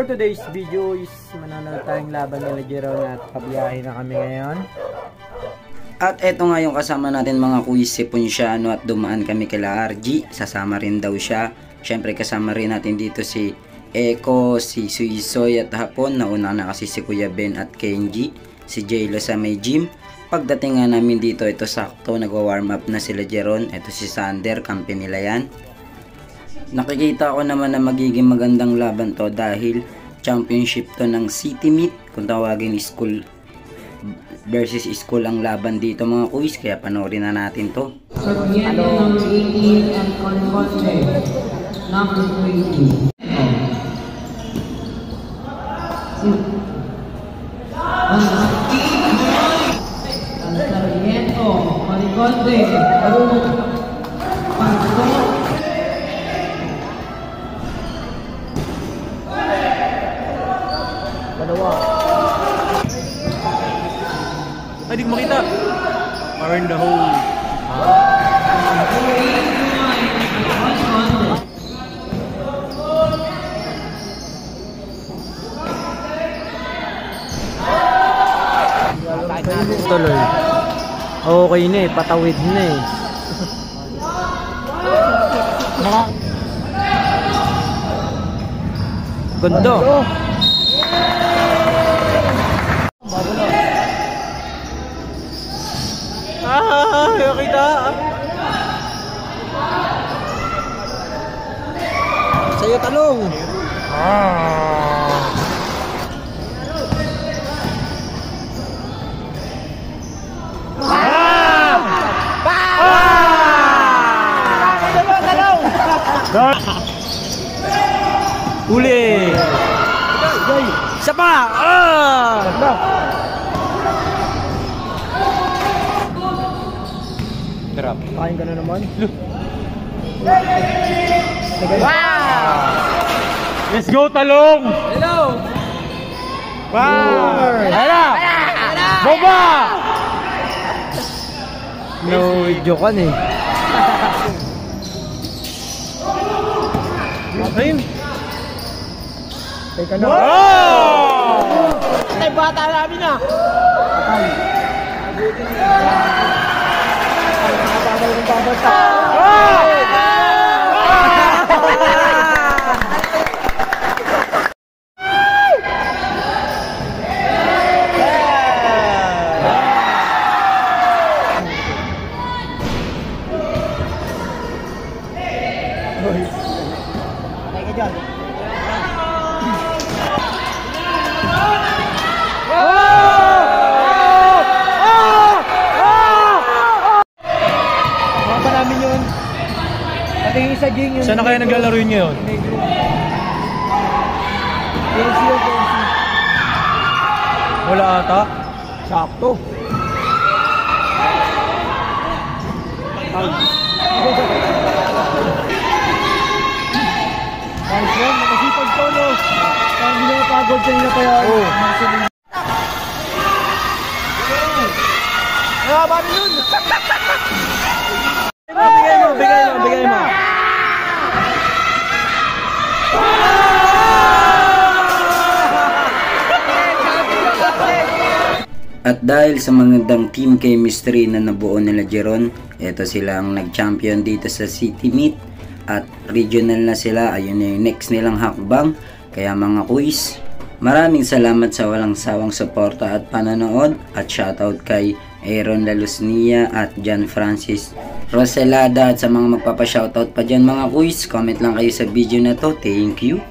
today's video is manonood tayong laban nila Jeron at pabiyahe na kami ngayon. At eto nga yung kasama natin mga kuis, si Ponciano, at dumaan kami kila RG. Sasama rin daw siya. Syempre kasama rin natin dito si Eko, si Suisoy at Hapon. Nauna na kasi si Kuya Ben at Kenji. Si Jaylo sa may gym. Pagdating nga namin dito, ito sakto, nagwa-warm up na sila Jeron. Ito si Sander, kampi nila yan. Nakikita ko naman na magiging magandang laban to dahil championship to ng City Meet, kung tawagin school versus school ang laban dito mga kuis, kaya panoorin na natin to. Number 18 and Conforte, number 20. Sarmiento, Mariconde, Ay, di ko makita. Fire in the hole. Tuloy. Okay na eh, patawid na eh. Gundo. Nakita. Sa'yo talong. Uli. Isa pa. Kain ka na naman. Wow! Let's go, talong! Hello! Wow! Hala! Boba! No, joke kan eh. Ayun! Teka na. Wow! Ay, bata namin ah! Saan na kaya naglalaro yun ngayon? Wala ata. Sakto. Ayun, nakasipag to, no? Parang hindi na pagod sa inyo kaya. Ah, bari yun! Bigay mo. At dahil sa magandang team chemistry na nabuo nila Jeron, eto sila ang nag-champion dito sa City Meet at regional na sila. Ayun na yung next nilang hakbang. Kaya mga kuis, maraming salamat sa walang sawang suporta at panonood, at shoutout kay Aaron Lalusnia at John Francis Roselada, at sa mga magpapa-shoutout pa dyan mga kuis, comment lang kayo sa video na to. Thank you.